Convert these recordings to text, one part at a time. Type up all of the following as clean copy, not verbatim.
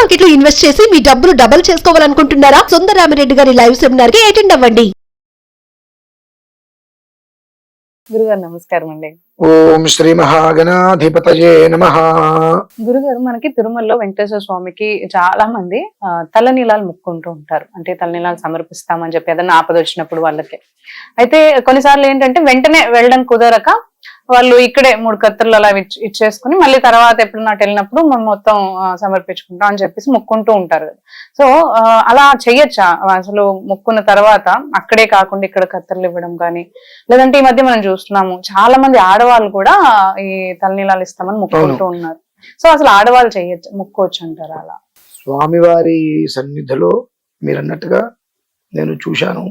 Market లో invest చేసి మీ డబ్బులు డబుల్ చేసుకోవాలనుకుంటున్నారా? సుందరరామిరెడ్డి గారి లైవ్ సెమినార్ కి అటెండ్ అవ్వండి. గురుగారు నమస్కారం అండి. ఓం శ్రీ మహాగణాధిపతయే నమః. గురుగారు, మనకి తిరుమలలో వెంకటేశ్వర స్వామికి చాలా మంది తలనీలాలు ముక్కుంటూ ఉంటారు. అంటే తలనీలాలు సమర్పిస్తామని చెప్పి ఏదైనా ఆపద వచ్చినప్పుడు వాళ్ళకి. అయితే కొన్నిసార్లు ఏంటంటే వెంటనే వెళ్ళడం కుదరక వాళ్ళు ఇక్కడే 3 కత్తులు అలా ఇచ్చేసుకుని మళ్ళీ తర్వాత ఎప్పుడన్నా వెళ్ళినప్పుడు మనం మొత్తం సమర్పించుకుంటాం అని చెప్పేసి ముక్కుంటూ ఉంటారు. సో అలా చెయ్యొచ్చా? అసలు ముక్కున్న తర్వాత అక్కడే కాకుండా ఇక్కడ కత్తెరలు ఇవ్వడం కానీ, లేదంటే ఈ మధ్య మనం చూస్తున్నాము చాలా మంది ఆడవాళ్ళు కూడా ఈ తలనీలాలు ఇస్తామని ముక్కుంటూ ఉన్నారు. సో అసలు ఆడవాళ్ళు చెయ్యొచ్చు, ముక్కోవచ్చు అంటారా? అలా స్వామివారి సన్నిధిలో మీరు అన్నట్టుగా నేను చూశాను.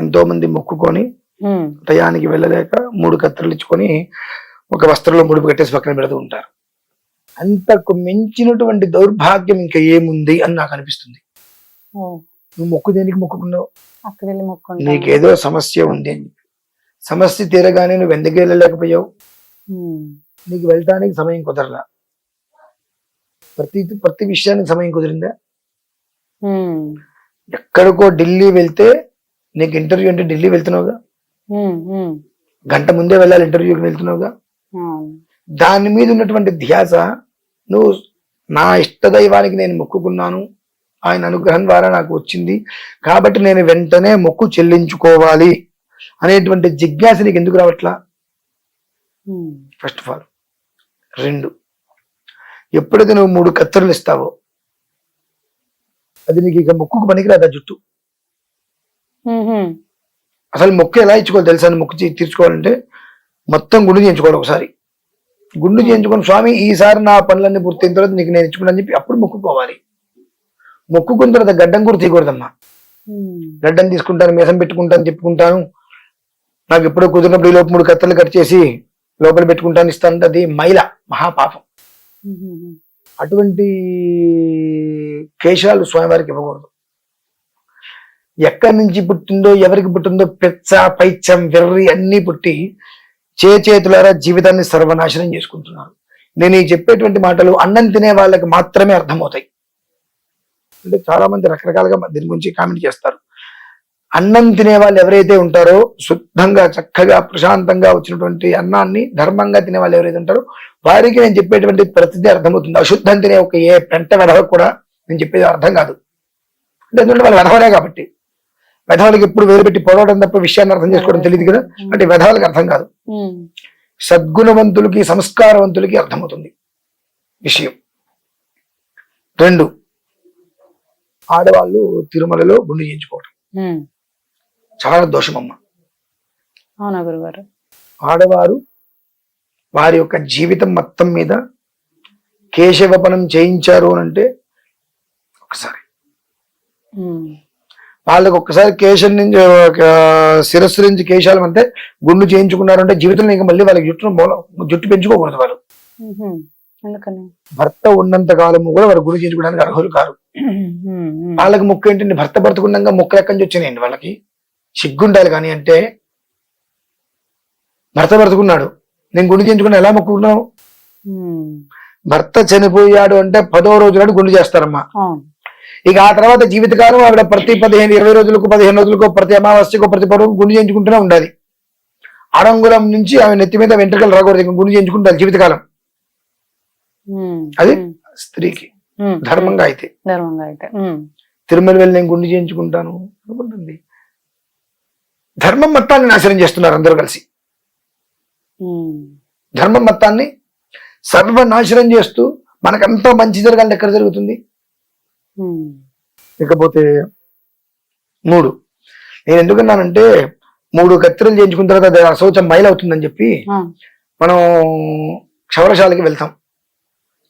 ఎంతో మంది మొక్కుకొని టయానికి వెళ్ళలేక 3 కత్తెరలు ఇచ్చుకొని ఒక వస్త్రంలో ముడుపు కట్టేసి పక్కన పెడుతూ ఉంటారు. అంతకు మించినటువంటి దౌర్భాగ్యం ఇంకా ఏముంది అని నాకు అనిపిస్తుంది. నువ్వు మొక్కు దేనికి మొక్కుకున్నావు? అక్కడ వెళ్ళి మొక్కు, నీకేదో సమస్య ఉంది అని చెప్పి. సమస్య తీరగానే నువ్వు ఎందుకు వెళ్ళలేకపోయావు? నీకు వెళ్ళటానికి సమయం కుదరలా. ప్రతి విషయానికి సమయం కుదిరిందా? ఎక్కడికో ఢిల్లీ వెళ్తే నీకు ఇంటర్వ్యూ అంటే ఢిల్లీ వెళ్తున్నావుగా, గంట ముందే వెళ్ళాలి ఇంటర్వ్యూకి వెళ్తున్నావుగా. దాని మీద ఉన్నటువంటి ధ్యాస నువ్వు నా ఇష్టదైవానికి నేను మొక్కుకున్నాను, ఆయన అనుగ్రహం ద్వారా నాకు వచ్చింది కాబట్టి నేను వెంటనే మొక్కు చెల్లించుకోవాలి అనేటువంటి జిజ్ఞాస నీకు ఎందుకు రావట్లా? First of all. 2, ఎప్పుడైతే నువ్వు 3 కత్తెరలు ఇస్తావో అది నీకు ఇక మొక్కుకు పనికిరాదా? జుట్టు అసలు మొక్కు ఎలా ఇచ్చుకోవాలి తెలుసా? మొక్కు తీర్చుకోవాలంటే మొత్తం గుండు చేయించుకోవాలి. ఒకసారి గుండు చేయించుకొని స్వామి ఈసారి నా పనులన్నీ పూర్తయిన తర్వాత నీకు నేను ఇచ్చుకున్నాను చెప్పి అప్పుడు మొక్కుకోవాలి. మొక్కుకున్న తర్వాత గడ్డం కూడా తీయకూడదమ్మా. గడ్డం తీసుకుంటాను, మేసం పెట్టుకుంటాను, చెప్పుకుంటాను, నాకు ఎప్పుడో కుదిరినప్పుడు ఈ లోపు 3 కత్తెరలు కట్ చేసి లోపల పెట్టుకుంటాను ఇస్తానంటే అది మైల, మహాపాపం. అటువంటి కేశాలు స్వామివారికి ఇవ్వకూడదు. ఎక్కడి నుంచి పుట్టిందో, ఎవరికి పుట్టిందో పెచ్చ పైత్యం వెర్రి అన్ని పుట్టి చేతులారా జీవితాన్ని సర్వనాశనం చేసుకుంటున్నారు. నేను ఈ చెప్పేటువంటి మాటలు అన్నం తినే వాళ్ళకి మాత్రమే అర్థమవుతాయి. అంటే చాలా మంది రకరకాలుగా దీని గురించి కామెంట్ చేస్తారు. అన్నం తినే వాళ్ళు ఎవరైతే ఉంటారో, శుద్ధంగా చక్కగా ప్రశాంతంగా వచ్చినటువంటి అన్నాన్ని ధర్మంగా తినే వాళ్ళు ఎవరైతే ఉంటారో వారికి నేను చెప్పేటువంటి ప్రతిదీ అర్థమవుతుంది. అశుద్ధం తినే ఒక ఏ పెంట వెధవ కూడా నేను చెప్పేది అర్థం కాదు. అంటే ఎందుకంటే వాళ్ళు వెధవలే కాబట్టి. వెధవలకి ఎప్పుడు వేరు పెట్టి పొడవడం తప్ప విషయాన్ని అర్థం చేసుకోవడం తెలియదు కదా. అంటే వెధవలకి అర్థం కాదు, సద్గుణవంతులకి సంస్కారవంతులకి అర్థమవుతుంది విషయం. 2, ఆడవాళ్ళు తిరుమలలో గుండు చేయించుకోవడం చాలా దోషమమ్మ. అవునా గురుగారు? ఆడవారు వారి యొక్క జీవితం మొత్తం మీద కేశవపనం చేయించారు అని అంటే ఒకసారి వాళ్ళకి ఒక్కసారి కేశం నుంచి శిరస్సు నుంచి కేశాలు అంటే గుండు చేయించుకున్నారు అంటే జీవితంలో ఇంకా మళ్ళీ వాళ్ళకి జుట్టు పెంచుకోకూడదు. వాళ్ళు భర్త ఉన్నంత కాలము కూడా వారు గుండు చేయించుకోవడానికి అర్హులు కారు. వాళ్ళకి ముక్కు ఏంటండి? భర్త బ్రతుకున్నాక ముక్కలు ఎక్కడి నుంచి వచ్చినాయండి? వాళ్ళకి సిగ్గుండాలి. కానీ అంటే భర్త బ్రతుకున్నాడు, నేను గుండు చేయించుకున్నా, ఎలా మొక్కుకున్నావు? భర్త చనిపోయాడు అంటే 10వ రోజు నాడు గుండు చేస్తారమ్మా. ఇక ఆ తర్వాత జీవితకాలం ఆవిడ ప్రతి 15-20 రోజులకు 15 రోజులకు ప్రతి అమావాస్యకు ప్రతి పరువు గుండు చేయించుకుంటూనే ఉండాలి. అడంగుళం నుంచి ఆమె నెత్తి మీద వెంట్రుకలు రాకూడదు, ఇంకా గుండు చేయించుకుంటారు జీవితకాలం. అది స్త్రీకి ధర్మంగా అయితే. తిరుమల వెళ్ళి నేను గుండు చేయించుకుంటాను అనుకుంటుంది. ధర్మం మొత్తాన్ని నాశనం చేస్తున్నారు అందరూ కలిసి. ధర్మం మొత్తాన్ని సర్వనాశనం చేస్తూ మనకంతా మంచి జరగాలని ఎక్కడ జరుగుతుంది? ఇకపోతే 3, నేను ఎందుకన్నానంటే 3 కత్తెరలు చేయించుకున్న తర్వాత అది అశౌచం మైల్ అవుతుందని చెప్పి మనం క్షవరశాలకి వెళ్తాం.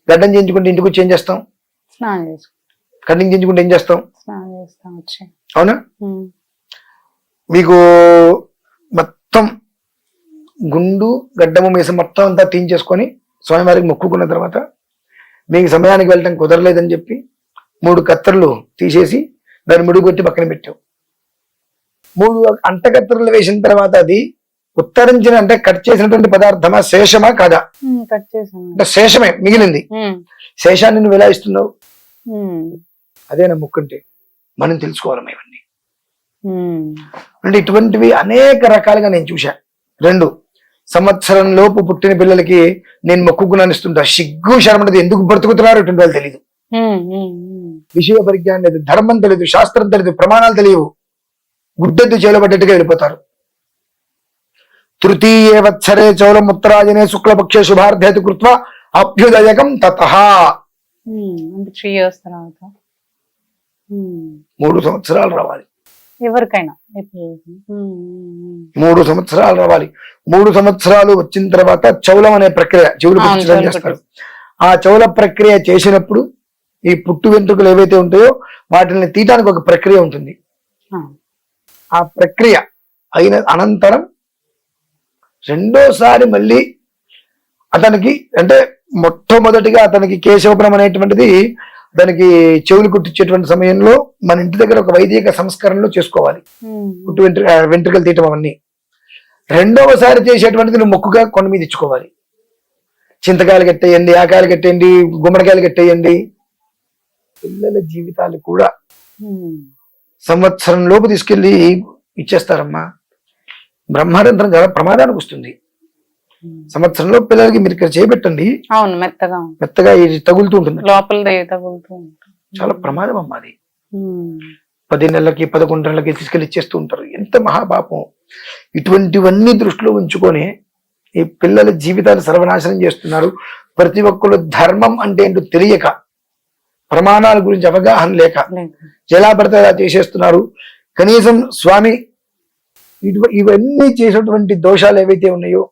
గడ్డం చేయించుకుంటే ఇంటికి వచ్చి ఏం చేస్తాం? కటింగ్ చేయించుకుంటే ఏం చేస్తాం? అవునా? మీకు మొత్తం గుండు గడ్డము మీసం మొత్తం అంతా తీయించేసుకొని స్వామివారికి మొక్కుకున్న తర్వాత మీకు సమయానికి వెళ్ళటం కుదరలేదని చెప్పి 3 కత్తెరలు తీసేసి దాన్ని ముడుగు కొట్టి పక్కన పెట్టావు. 3 అంటకత్తెరలు వేసిన తర్వాత అది ఉత్తరించిన అంటే కట్ చేసినటువంటి పదార్థమా, శేషమా కాదా? అంటే శేషమే మిగిలింది. శేషాన్ని నువ్వు ఎలా ఇస్తున్నావు? అదేనా మొక్కు అంటే. మనం తెలుసుకోవాలమ్మా ఇవన్నీ. అంటే ఇటువంటివి అనేక రకాలుగా నేను చూశా. 2, సంవత్సరం లోపు పుట్టిన పిల్లలకి నేను మొక్కుకున్నాను ఇస్తుంటా. సిగ్గు శరమన్నది ఎందుకు బ్రతుకుతున్నారు ఇటువంటి వాళ్ళు తెలియదు. విషయ పరిజ్ఞానం లేదు, ధర్మం తెలియదు, శాస్త్రం తెలియదు, ప్రమాణాలు తెలియవు, గుడ్డెద్దు చేలబడ్డట్టుగా వెళ్ళిపోతారు. తృతీయే వత్సరే చౌలం ఉత్తరాయణే శుక్లపక్షే శుభార్థేతు కృత్వ అభ్యుదయకం తతః. 3 years తర్వాత 3 సంవత్సరాలు రావాలి ఎవరికైనా. 3 సంవత్సరాలు రావాలి. 3 సంవత్సరాలు వచ్చిన తర్వాత చౌలం అనే ప్రక్రియ, చెవులు పుట్టించడం చేస్తారు. ఆ చౌల ప్రక్రియ చేసినప్పుడు ఈ పుట్టు వెంట్రుకలు ఏవైతే ఉంటాయో వాటిని తీయటానికి ఒక ప్రక్రియ ఉంటుంది. ఆ ప్రక్రియ అయిన అనంతరం రెండోసారి మళ్ళీ అతనికి, అంటే మొట్టమొదటిగా అతనికి కేశవపురం అనేటువంటిది దానికి చెవులు కుట్టించేటువంటి సమయంలో మన ఇంటి దగ్గర ఒక వైదిక సంస్కరణలో చేసుకోవాలి. పుట్టు వెంట్రుకలు తీయటం అవన్నీ. రెండవసారి చేసేటువంటిది నువ్వు మొక్కుగా కొండ మీద ఇచ్చుకోవాలి. చింతకాయలు కట్టేయండి, ఆకాయలు కట్టేయండి, గుమ్మడికాయలు కట్టేయండి. పిల్లల జీవితాలు కూడా సంవత్సరం లోపు తీసుకెళ్లి ఇచ్చేస్తారమ్మా. బ్రహ్మరంధ్రం చాలా ప్రమాదానికి వస్తుంది. సంవత్సరంలో పిల్లలకి మీరు ఇక్కడ చేపెట్టండి, అవును, మెత్తగా ఇది తగులుతూ ఉంటుంది, లోపల తగులుతూ ఉంటుంది. చాలా ప్రమాదం అమ్మా అది. 10 నెలలకి 11 నెలలకి తీసుకెళ్లి ఇచ్చేస్తూ ఉంటారు. ఎంత మహాపాపం. ఇటువంటివన్నీ దృష్టిలో ఉంచుకొని ఈ పిల్లల జీవితాలు సర్వనాశనం చేస్తున్నారు. ప్రతి ఒక్కరు ధర్మం అంటే ఏంటో తెలియక, ప్రమాణాల గురించి అవగాహన లేక ఎలా పడితే అలా చేసేస్తున్నారు. కనీసం స్వామి ఇవన్నీ చేసినటువంటి దోషాలు ఏవైతే ఉన్నాయో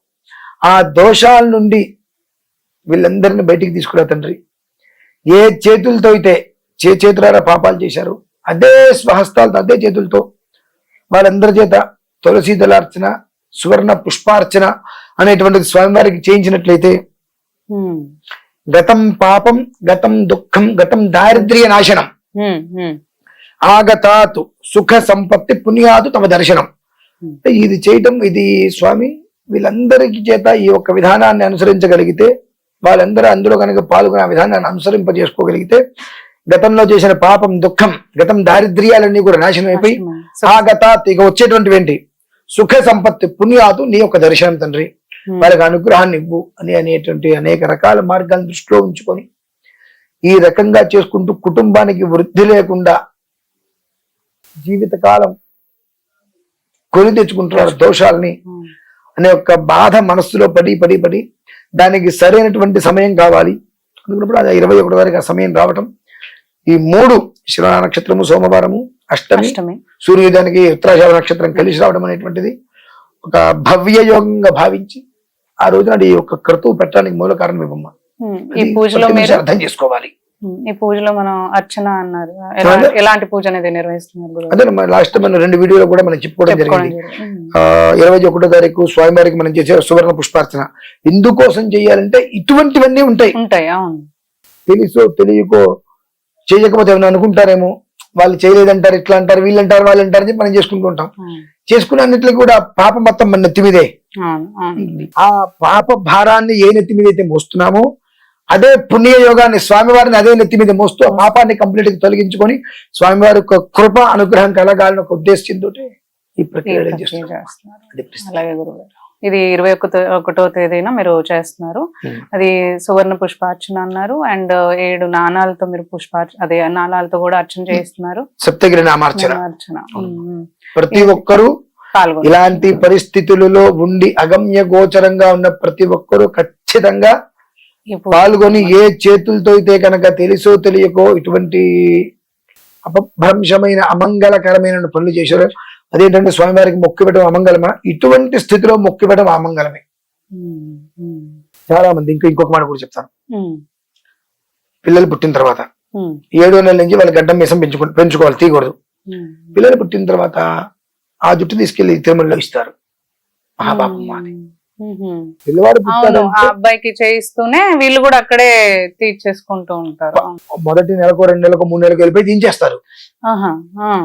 ఆ దోషాల నుండి వీళ్ళందరినీ బయటికి తీసుకురా తండ్రి. ఏ చేతులతో అయితే చేతులారా పాపాలు చేశారు అదే స్వహస్తాలతో, అదే చేతులతో వాళ్ళందరి చేత తులసి దళార్చన, సువర్ణ పుష్పార్చన అనేటువంటిది స్వామివారికి చేయించినట్లయితే గతం పాపం, గతం దుఃఖం, గతం దారిద్ర్య నాశనం, ఆగతాతు సుఖ సంపత్తి పుణ్యాదు తమ దర్శనం. ఇది చేయటం, ఇది స్వామి వీళ్ళందరికీ చేత ఈ యొక్క విధానాన్ని అనుసరించగలిగితే, వాళ్ళందరూ అందులో కనుక పాల్గొనే విధానాన్ని అనుసరింపజేసుకోగలిగితే గతంలో చేసిన పాపం, దుఃఖం, గతం దారిద్ర్యాలన్నీ కూడా నాశనం అయిపోయి ఆగతాత్ ఇక వచ్చేటువంటివి ఏంటి? సుఖ సంపత్తి పుణ్యాదు నీ యొక్క దర్శనం తండ్రి, వాళ్ళకి అనుగ్రహాన్ని ఇవ్వు అని అనేటువంటి అనేక రకాల మార్గాలను దృష్టిలో ఉంచుకొని ఈ రకంగా చేసుకుంటూ కుటుంబానికి వృద్ధి లేకుండా జీవితకాలం కొని తెచ్చుకుంటున్నారు దోషాలని అనే ఒక బాధ మనస్సులో పడి దానికి సరైనటువంటి సమయం కావాలి అనుకున్నప్పుడు అది 21 వరకు ఆ సమయం రావటం. ఈ 3 శ్రవణ నక్షత్రము, సోమవారము, అష్టమి, సూర్యోదయానికి ఉత్తరాషాఢ నక్షత్రం కలిసి రావడం అనేటువంటిది ఒక భవ్య యోగంగా భావించి ఆ రోజున ఈ యొక్క క్రతువు పెట్టడానికి మూల కారణం ఇవ్వమ్మ. ఈ పూజలో మీరు అర్థం చేసుకోవాలి. ఈ పూజలో మనం అర్చన అన్నారు, ఎలాంటి పూజ అనేది నిర్వహిస్తున్నారు? అదే లాస్ట్ మనం 2 వీడియోలో కూడా మనం చెప్పుకోవడం జరిగింది. 21వ తారీఖు స్వామివారికి మనం చేసే సువర్ణ పుష్పార్చన ఎందుకోసం చేయాలంటే ఇటువంటివన్నీ ఉంటాయి. తెలుసో తెలియకో చేయకపోతే ఏమైనా అనుకుంటారేమో, వాళ్ళు చేయలేదంటారు, ఇట్లా అంటారు, వీళ్ళు అంటారు, వాళ్ళు అంటారు అని మనం చేసుకుంటూ ఉంటాం. చేసుకునే అన్నిటికీ కూడా పాప మొత్తం మన నెత్తి మీదే. ఆ పాప భారాన్ని ఏ నెత్తి మీద అయితే మోస్తున్నామో అదే పుణ్య యోగాన్ని స్వామివారిని అదే నెత్తి మీద మోస్తూ ఆ పాపాన్ని కంప్లీట్ గా తొలగించుకొని స్వామివారి యొక్క కృప అనుగ్రహం కలగాలని ఒక ఉద్దేశంతో ఈ ప్రక్రియ చేస్తున్నారు. ఇది 21వ తేదీన మీరు చేస్తున్నారు. అది సువర్ణ పుష్పార్చన అన్నారు, అండ్ 7 నాణాలతో మీరు అదే నాణాలతో కూడా అర్చన చేస్తున్నారు. సప్తగిరి నామార్చన. ప్రతి ఒక్కరూ ఇలాంటి పరిస్థితులలో ఉండి అగమ్య గోచరంగా ఉన్న ప్రతి ఒక్కరూ ఖచ్చితంగా పాల్గొని ఏ చేతులతో అయితే కనుక తెలుసో తెలియకో ఇటువంటి అపభ్రంశమైన అమంగళకరమైన పనులు చేశారు. అదేంటంటే స్వామివారికి మొక్కిపెట్టడం అమంగళమా? ఇటువంటి స్థితిలో మొక్కిపెట్టడం అమంగళమే. చాలా మంది ఇంకొక మాట కూడా చెప్తాను. పిల్లలు పుట్టిన తర్వాత 7వ నెల నుంచి వాళ్ళ గడ్డం మీసం పెంచుకోవాలి, తీయకూడదు. పిల్లలు పుట్టిన తర్వాత ఆ జుట్టు తీసుకెళ్లి తిరుమలలో ఇస్తారు. మహాపాపం అది. పిల్లవాడు అబ్బాయికి చేయిస్తూనే వీళ్ళు కూడా అక్కడే తీర్చేసుకుంటూ ఉంటారు. మొదటి నెలకు 2 నెలలకు 3 నెలలకు వెళ్ళిపోయి తీయించేస్తారు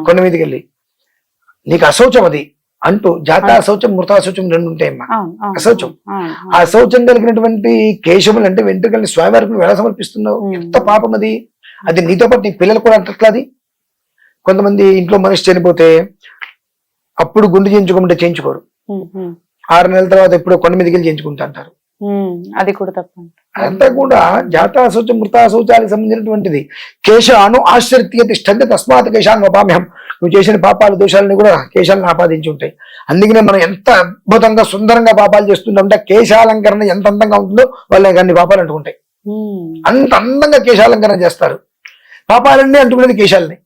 కొండ మీదకి వెళ్ళి. నీకు అశౌచం అది అంటూ జాతాశౌచం, మృతాశౌచం 2 ఉంటాయమ్మా. అశౌచం, ఆ శౌచం కలిగినటువంటి కేశములు అంటే వెంట్రుకల్ని స్వామివారికి ఎలా సమర్పిస్తున్నావు? ఎంత పాపం అది. అది నీతో పాటు నీ పిల్లలు కూడా అంటట్లా అది. కొంతమంది ఇంట్లో మనిషి చనిపోతే అప్పుడు గుండు చేయించుకోమంటే చేయించుకోరు, 6 నెలల తర్వాత ఎప్పుడో కొండ మీదకి వెళ్ళి చేయించుకుంటా అంటారు. అది కూడా తప్పండి. అంతా కూడా జాతాశౌచం మృతాశౌచాలకు సంబంధించినటువంటిది. కేశాను ఆశ్రిత్య తిష్టంతే తస్మాత్ కేశాన్ని అపామ్యం. నువ్వు చేసిన పాపాలు దోషాలని కూడా కేశాలను ఆపాదించి ఉంటాయి. అందుకనే మనం ఎంత అద్భుతంగా సుందరంగా పాపాలు చేస్తుంటామంటే కేశాలంకరణ ఎంత అందంగా ఉంటుందో వాళ్ళకి అన్ని పాపాలు అంటుకుంటాయి. అంత అందంగా కేశాలంకరణ చేస్తారు. పాపాలన్నీ అంటుకునేది కేశాలని.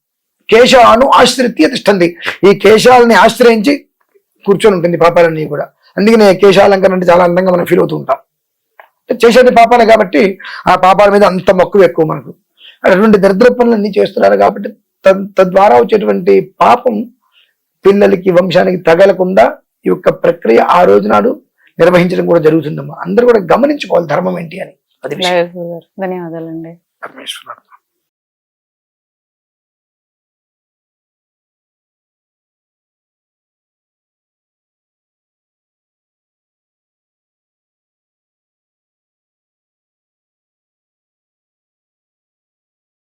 కేశాను ఆశ్రిత్య తిష్టంది, ఈ కేశాలని ఆశ్రయించి కూర్చొని ఉంటుంది పాపాలన్నీ కూడా. అందుకనే కేశాలంకరణ అంటే చాలా అందంగా మనం ఫీల్ అవుతూ ఉంటాం. చేసేది పాపాలే కాబట్టి ఆ పాపాల మీద అంత మక్కువ ఎక్కువ మనకు. అటువంటి దరిద్ర పనులన్నీ చేస్తున్నారు కాబట్టి తద్వారా వచ్చేటువంటి పాపం పిల్లలకి వంశానికి తగలకుండా ఈ యొక్క ప్రక్రియ ఆ రోజు నాడు నిర్వహించడం కూడా జరుగుతుందమ్మా. అందరూ కూడా గమనించుకోవాలి ధర్మం ఏంటి అని. అది ధన్యవాదాలండి. పరమేశ్వరుడు.